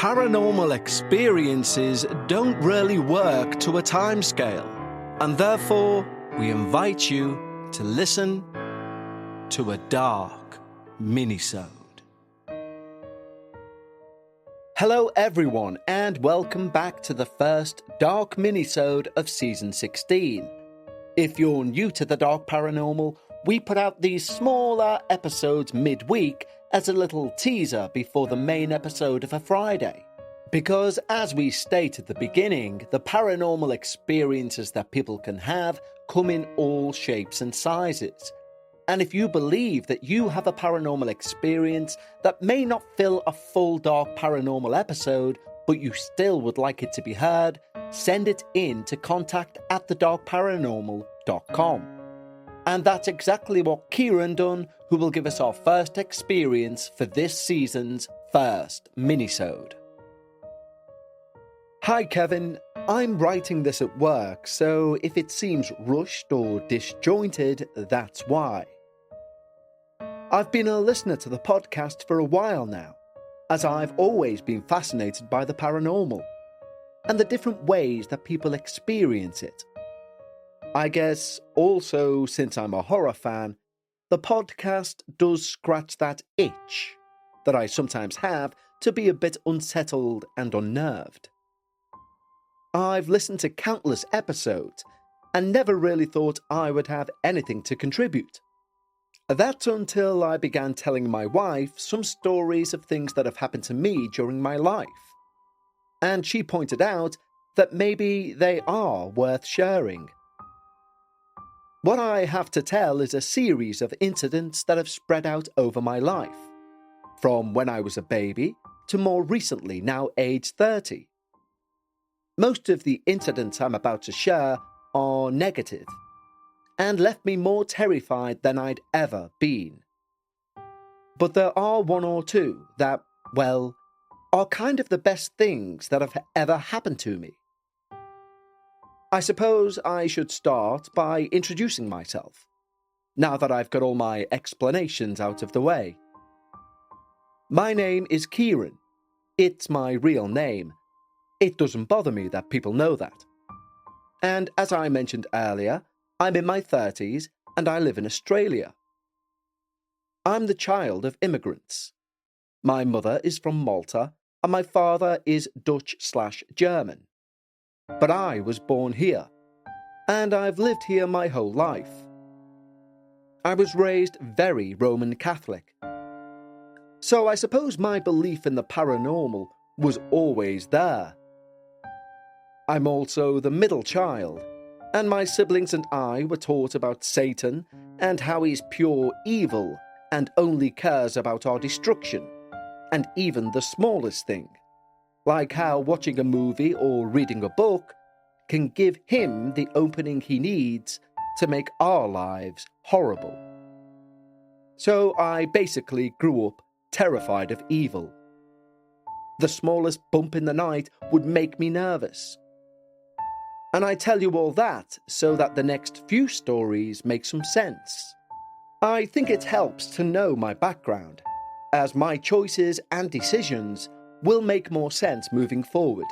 Paranormal experiences don't really work to a timescale, and therefore we invite you to listen to a Dark Minisode. Hello everyone, and welcome back to the first Dark Minisode of Season 16. If you're new to the Dark Paranormal, we put out these smaller episodes midweek as a little teaser before the main episode of a Friday. Because as we state at the beginning, the paranormal experiences that people can have come in all shapes and sizes. And if you believe that you have a paranormal experience that may not fill a full Dark Paranormal episode, but you still would like it to be heard, send it in to contact@thedarkparanormal.com. And that's exactly what Kieren done, who will give us our first experience for this season's first minisode. Hi Kevin, I'm writing this at work, so if it seems rushed or disjointed, that's why. I've been a listener to the podcast for a while now, as I've always been fascinated by the paranormal and the different ways that people experience it. I guess also, since I'm a horror fan, the podcast does scratch that itch that I sometimes have to be a bit unsettled and unnerved. I've listened to countless episodes and never really thought I would have anything to contribute. That's until I began telling my wife some stories of things that have happened to me during my life. And she pointed out that maybe they are worth sharing. What I have to tell is a series of incidents that have spread out over my life, from when I was a baby to more recently, now age 30. Most of the incidents I'm about to share are negative and left me more terrified than I'd ever been. But there are one or two that, well, are kind of the best things that have ever happened to me. I suppose I should start by introducing myself, now that I've got all my explanations out of the way. My name is Kieren. It's my real name. It doesn't bother me that people know that. And as I mentioned earlier, I'm in my 30s and I live in Australia. I'm the child of immigrants. My mother is from Malta and my father is Dutch/German. But I was born here, and I've lived here my whole life. I was raised very Roman Catholic. So I suppose my belief in the paranormal was always there. I'm also the middle child, and my siblings and I were taught about Satan and how he's pure evil and only cares about our destruction, and even the smallest thing, like how watching a movie or reading a book can give him the opening he needs to make our lives horrible. So I basically grew up terrified of evil. The smallest bump in the night would make me nervous. And I tell you all that so that the next few stories make some sense. I think it helps to know my background, as my choices and decisions will make more sense moving forward.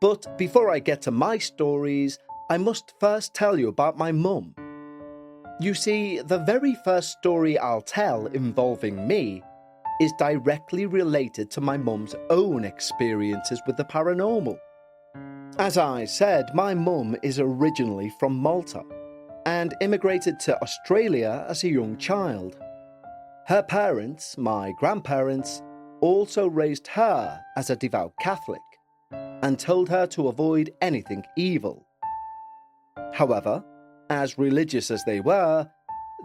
But before I get to my stories, I must first tell you about my mum. You see, the very first story I'll tell involving me is directly related to my mum's own experiences with the paranormal. As I said, my mum is originally from Malta and immigrated to Australia as a young child. Her parents, my grandparents, also raised her as a devout Catholic and told her to avoid anything evil. However, as religious as they were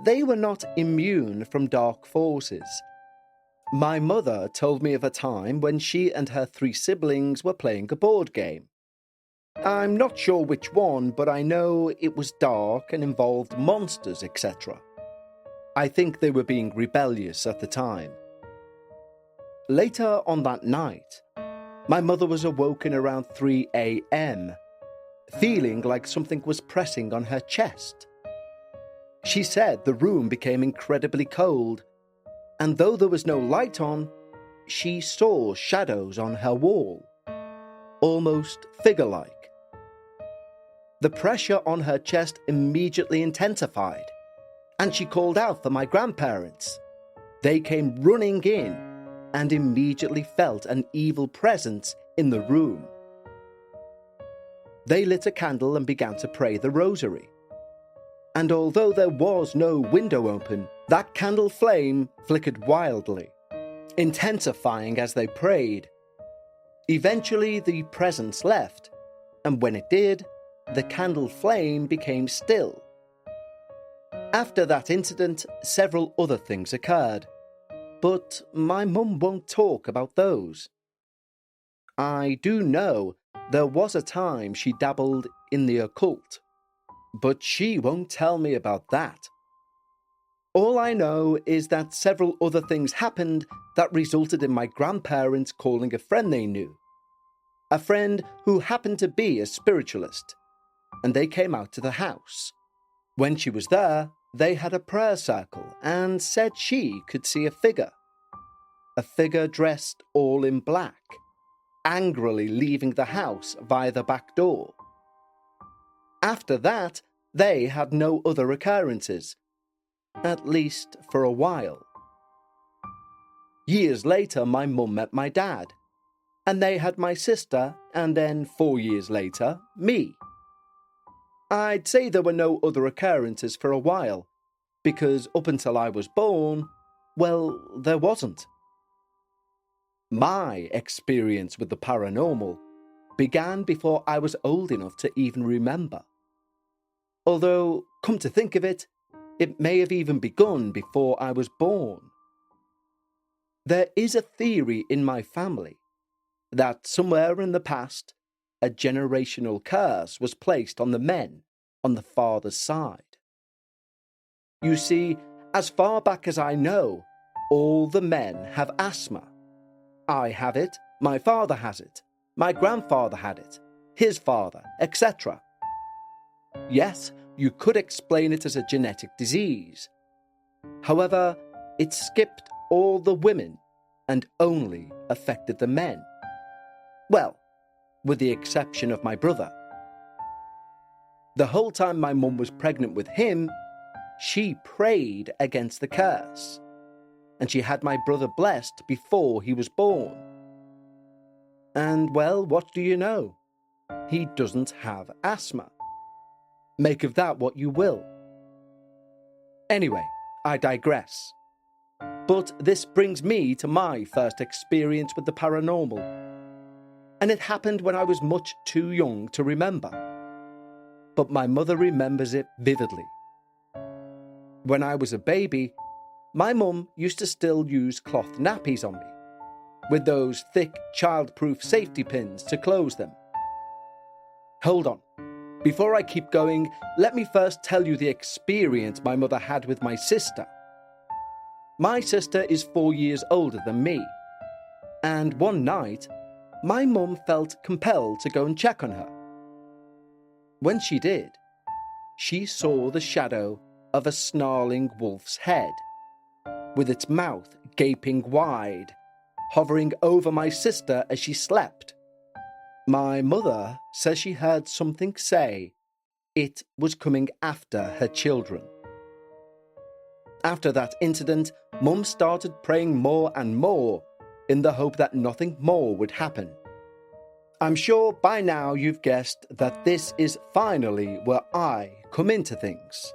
not immune from dark forces. My mother told me of a time when she and her 3 siblings were playing a board game. I'm not sure which one, but I know it was dark and involved monsters, etc. I think they were being rebellious at the time. Later on that night, my mother was awoken around 3 a.m, feeling like something was pressing on her chest. She said the room became incredibly cold, and though there was no light on, she saw shadows on her wall, almost figure-like. The pressure on her chest immediately intensified, and she called out for my grandparents. They came running in and immediately felt an evil presence in the room. They lit a candle and began to pray the rosary. And although there was no window open, that candle flame flickered wildly, intensifying as they prayed. Eventually the presence left, and when it did, the candle flame became still. After that incident, several other things occurred, but my mum won't talk about those. I do know there was a time she dabbled in the occult, but she won't tell me about that. All I know is that several other things happened that resulted in my grandparents calling a friend they knew, a friend who happened to be a spiritualist, and they came out to the house. When she was there, they had a prayer circle and said she could see a figure dressed all in black, angrily leaving the house via the back door. After that, they had no other occurrences, at least for a while. Years later, my mum met my dad, and they had my sister, and then 4 years later, me. I'd say there were no other occurrences for a while, because up until I was born, well, there wasn't. My experience with the paranormal began before I was old enough to even remember. Although, come to think of it, it may have even begun before I was born. There is a theory in my family that somewhere in the past, a generational curse was placed on the men on the father's side. You see, as far back as I know, all the men have asthma. I have it, my father has it, my grandfather had it, his father, etc. Yes, you could explain it as a genetic disease. However, it skipped all the women and only affected the men. Well, with the exception of my brother. The whole time my mum was pregnant with him, she prayed against the curse, and she had my brother blessed before he was born. And well, what do you know? He doesn't have asthma. Make of that what you will. Anyway, I digress. But this brings me to my first experience with the paranormal. And it happened when I was much too young to remember. But my mother remembers it vividly. When I was a baby, my mum used to still use cloth nappies on me, with those thick child-proof safety pins to close them. Hold on. Before I keep going, let me first tell you the experience my mother had with my sister. My sister is 4 years older than me, and one night, my mum felt compelled to go and check on her. When she did, she saw the shadow of a snarling wolf's head, with its mouth gaping wide, hovering over my sister as she slept. My mother says she heard something say it was coming after her children. After that incident, Mum started praying more and more in the hope that nothing more would happen. I'm sure by now you've guessed that this is finally where I come into things.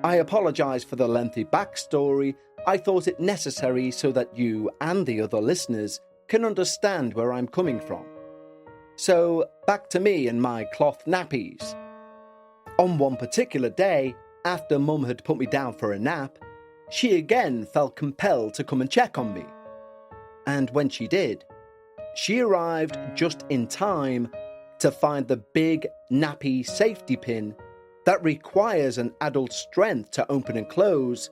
I apologise for the lengthy backstory. I thought it necessary so that you and the other listeners can understand where I'm coming from. So, back to me and my cloth nappies. On one particular day, after Mum had put me down for a nap, she again felt compelled to come and check on me. And when she did, she arrived just in time to find the big nappy safety pin that requires an adult's strength to open and close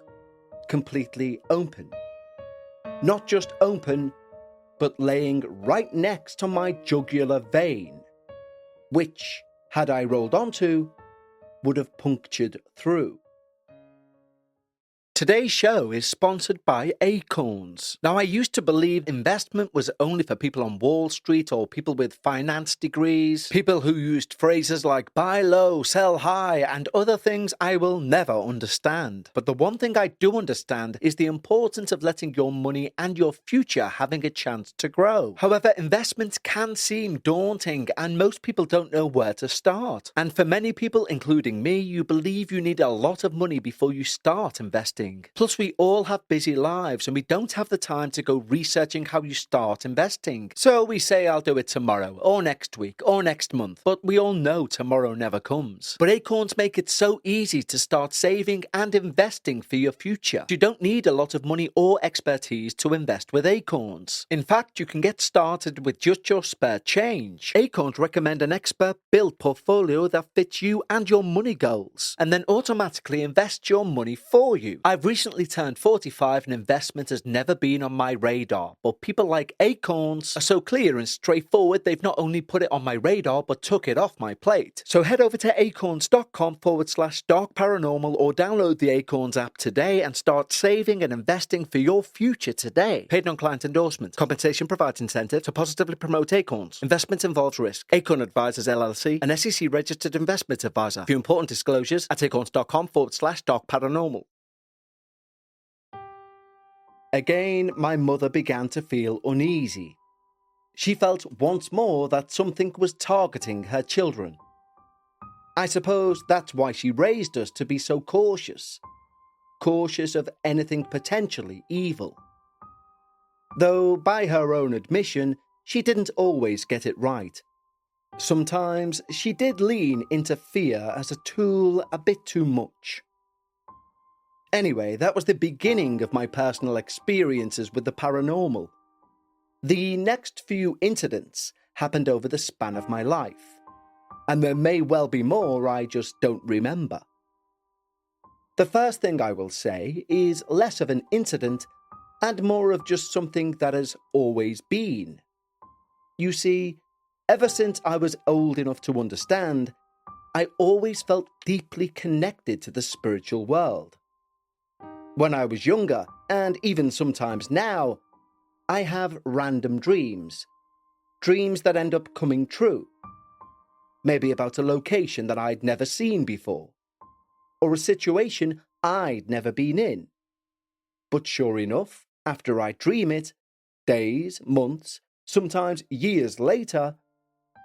completely open. Not just open, but laying right next to my jugular vein, which, had I rolled onto, would have punctured through. Today's show is sponsored by Acorns. Now, I used to believe investment was only for people on Wall Street or people with finance degrees, people who used phrases like buy low, sell high, and other things I will never understand. But the one thing I do understand is the importance of letting your money and your future having a chance to grow. However, investments can seem daunting and most people don't know where to start. And for many people, including me, you believe you need a lot of money before you start investing. Plus, we all have busy lives and we don't have the time to go researching how you start investing. So we say I'll do it tomorrow or next week or next month, but we all know tomorrow never comes. But Acorns make it so easy to start saving and investing for your future. You don't need a lot of money or expertise to invest with Acorns. In fact, you can get started with just your spare change. Acorns recommend an expert-built portfolio that fits you and your money goals, and then automatically invest your money for you. I've recently turned 45 and investment has never been on my radar, but people like Acorns are so clear and straightforward they've not only put it on my radar but took it off my plate. So head over to acorns.com/dark paranormal or download the Acorns app today and start saving and investing for your future today. Paid non-client endorsement. Compensation provides incentive to positively promote Acorns. Investment involves risk. Acorn Advisors LLC, an SEC registered investment advisor. View important disclosures at acorns.com/dark paranormal. Again, my mother began to feel uneasy. She felt once more that something was targeting her children. I suppose that's why she raised us to be so cautious of anything potentially evil. Though, by her own admission, she didn't always get it right. Sometimes she did lean into fear as a tool a bit too much. Anyway, that was the beginning of my personal experiences with the paranormal. The next few incidents happened over the span of my life, and there may well be more I just don't remember. The first thing I will say is less of an incident and more of just something that has always been. You see, ever since I was old enough to understand, I always felt deeply connected to the spiritual world. When I was younger, and even sometimes now, I have random dreams that end up coming true. Maybe about a location that I'd never seen before, or a situation I'd never been in. But sure enough, after I dream it, days, months, sometimes years later,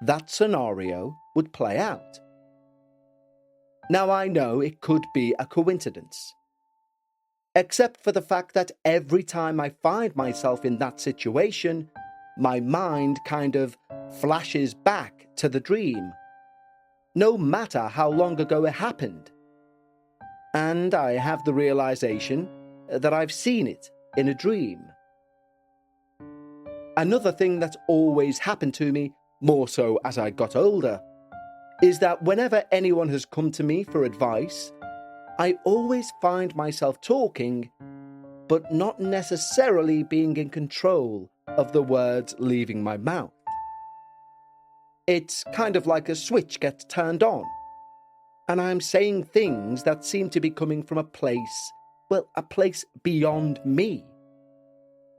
that scenario would play out. Now I know it could be a coincidence, except for the fact that every time I find myself in that situation, my mind kind of flashes back to the dream, no matter how long ago it happened. And I have the realization that I've seen it in a dream. Another thing that's always happened to me, more so as I got older, is that whenever anyone has come to me for advice, I always find myself talking, but not necessarily being in control of the words leaving my mouth. It's kind of like a switch gets turned on, and I'm saying things that seem to be coming from a place beyond me.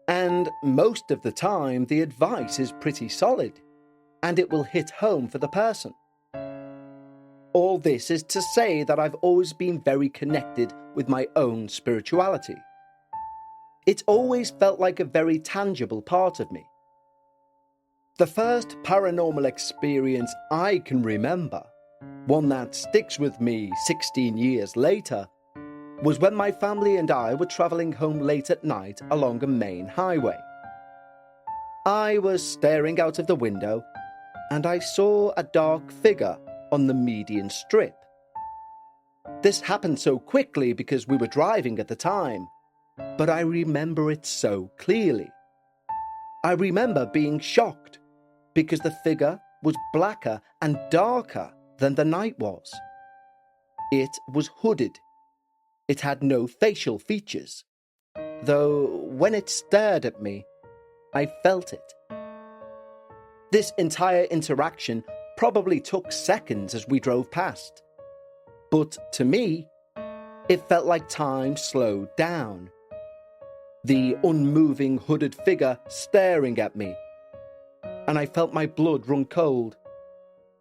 And most of the time, the advice is pretty solid, and it will hit home for the person. All this is to say that I've always been very connected with my own spirituality. It's always felt like a very tangible part of me. The first paranormal experience I can remember, one that sticks with me 16 years later, was when my family and I were travelling home late at night along a main highway. I was staring out of the window and I saw a dark figure on the median strip. This happened so quickly because we were driving at the time, but I remember it so clearly. I remember being shocked because the figure was blacker and darker than the night was. It was hooded. It had no facial features, though when it stared at me, I felt it. This entire interaction probably took seconds as we drove past, but to me, It felt like time slowed down. The unmoving hooded figure staring at me, and I felt my blood run cold,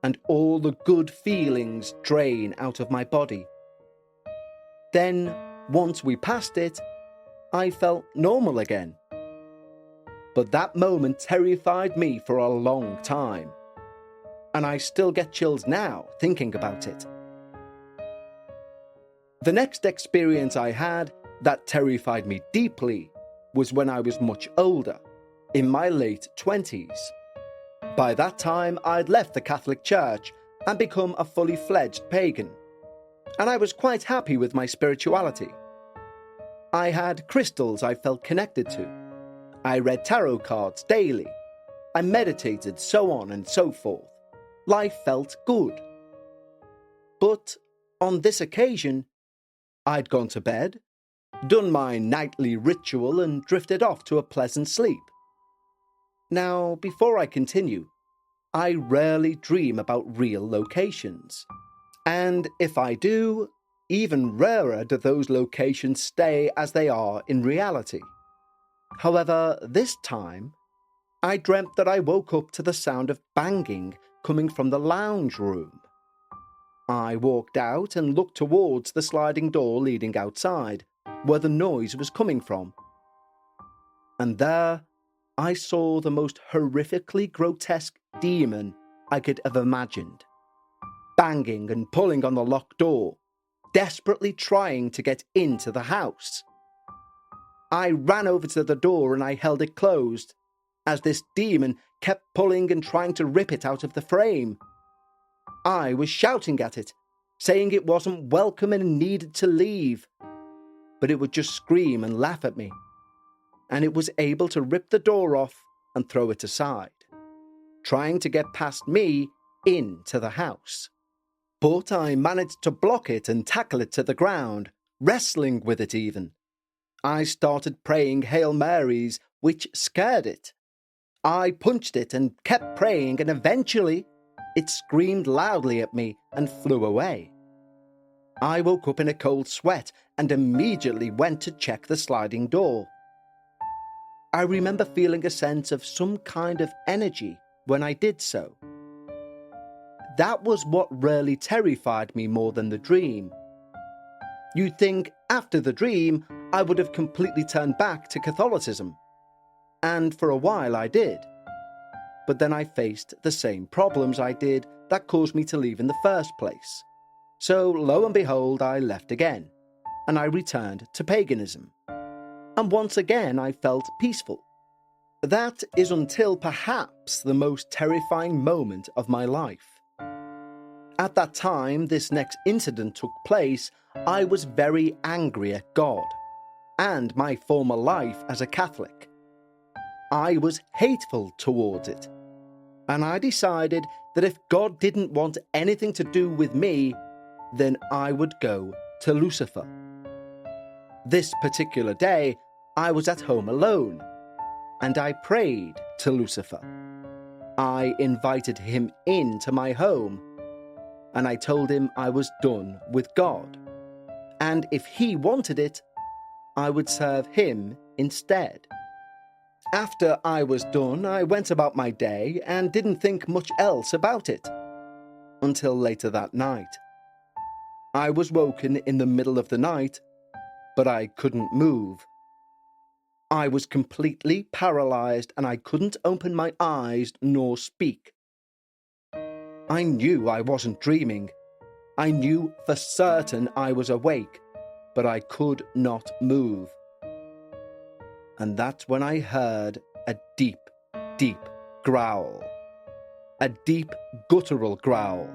and all the good feelings drain out of my body. Then, once we passed it, I felt normal again. But that moment terrified me for a long time, and I still get chills now thinking about it. The next experience I had that terrified me deeply was when I was much older, in my late 20s. By that time, I'd left the Catholic Church and become a fully fledged pagan, and I was quite happy with my spirituality. I had crystals I felt connected to. I read tarot cards daily. I meditated, so on and so forth. Life felt good. But on this occasion, I'd gone to bed, done my nightly ritual and drifted off to a pleasant sleep. Now, before I continue, I rarely dream about real locations. And if I do, even rarer do those locations stay as they are in reality. However, this time, I dreamt that I woke up to the sound of banging coming from the lounge room. I walked out and looked towards the sliding door leading outside, where the noise was coming from. And there, I saw the most horrifically grotesque demon I could have imagined, banging and pulling on the locked door, desperately trying to get into the house. I ran over to the door and I held it closed, as this demon kept pulling and trying to rip it out of the frame. I was shouting at it, saying it wasn't welcome and needed to leave, but it would just scream and laugh at me, and it was able to rip the door off and throw it aside, trying to get past me into the house. But I managed to block it and tackle it to the ground, wrestling with it even. I started praying Hail Marys, which scared it. I punched it and kept praying, and eventually it screamed loudly at me and flew away. I woke up in a cold sweat and immediately went to check the sliding door. I remember feeling a sense of some kind of energy when I did so. That was what really terrified me more than the dream. You'd think after the dream I would have completely turned back to Catholicism. And for a while I did. But then I faced the same problems I did that caused me to leave in the first place. So lo and behold, I left again, and I returned to paganism. And once again I felt peaceful. That is until perhaps the most terrifying moment of my life. At that time this next incident took place, I was very angry at God and my former life as a Catholic. I was hateful towards it, and I decided that if God didn't want anything to do with me, then I would go to Lucifer. This particular day, I was at home alone, and I prayed to Lucifer. I invited him into my home, and I told him I was done with God, and if he wanted it, I would serve him instead. After I was done, I went about my day and didn't think much else about it, until later that night. I was woken in the middle of the night, but I couldn't move. I was completely paralyzed and I couldn't open my eyes nor speak. I knew I wasn't dreaming. I knew for certain I was awake, but I could not move. And that's when I heard a deep, deep growl. A deep, guttural growl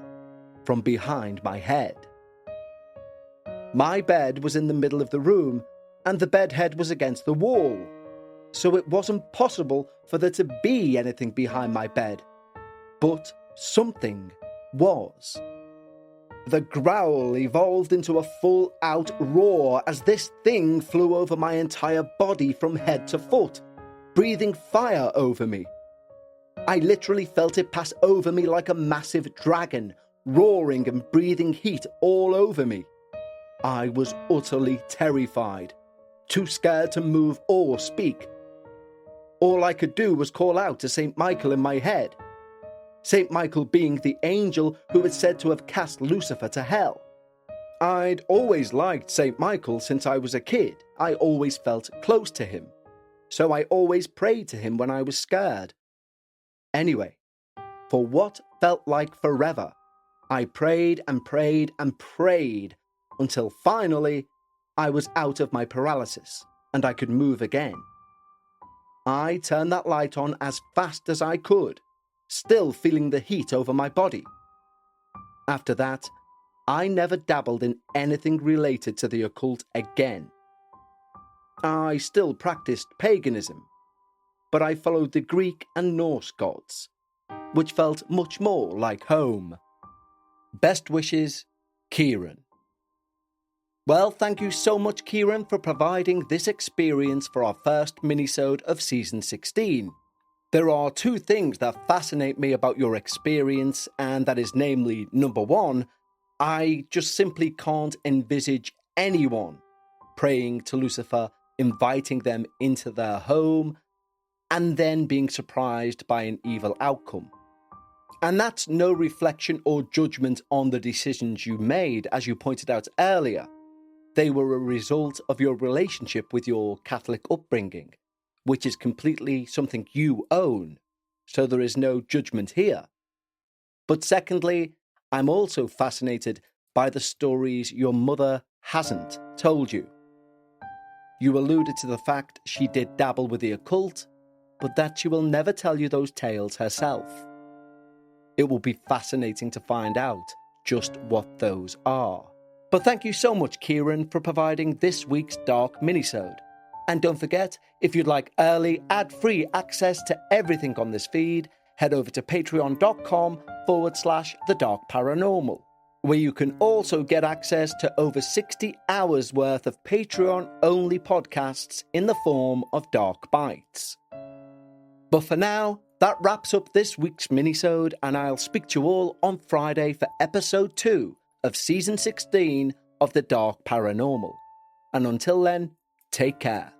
from behind my head. My bed was in the middle of the room, and the bed head was against the wall, so it wasn't possible for there to be anything behind my bed. But something was. The growl evolved into a full-out roar as this thing flew over my entire body from head to foot, breathing fire over me. I literally felt it pass over me like a massive dragon, roaring and breathing heat all over me. I was utterly terrified, too scared to move or speak. All I could do was call out to St. Michael in my head, St. Michael being the angel who is said to have cast Lucifer to hell. I'd always liked St. Michael since I was a kid. I always felt close to him, so I always prayed to him when I was scared. Anyway, for what felt like forever, I prayed and prayed and prayed until finally I was out of my paralysis and I could move again. I turned that light on as fast as I could, still feeling the heat over my body. After that, I never dabbled in anything related to the occult again. I still practiced paganism, but I followed the Greek and Norse gods, which felt much more like home. Best wishes, Kieren. Well, thank you so much, Kieren, for providing this experience for our first minisode of Season 16. There are two things that fascinate me about your experience, and that is namely, number one, I just simply can't envisage anyone praying to Lucifer, inviting them into their home, and then being surprised by an evil outcome. And that's no reflection or judgment on the decisions you made, as you pointed out earlier. They were a result of your relationship with your Catholic upbringing, which is completely something you own, so there is no judgment here. But secondly, I'm also fascinated by the stories your mother hasn't told you. You alluded to the fact she did dabble with the occult, but that she will never tell you those tales herself. It will be fascinating to find out just what those are. But thank you so much, Kieren, for providing this week's Dark Minisode. And don't forget, if you'd like early, ad-free access to everything on this feed, head over to patreon.com/The Dark Paranormal, where you can also get access to over 60 hours worth of Patreon-only podcasts in the form of Dark Bites. But for now, that wraps up this week's minisode, and I'll speak to you all on Friday for episode 2 of Season 16 of The Dark Paranormal. And until then, take care.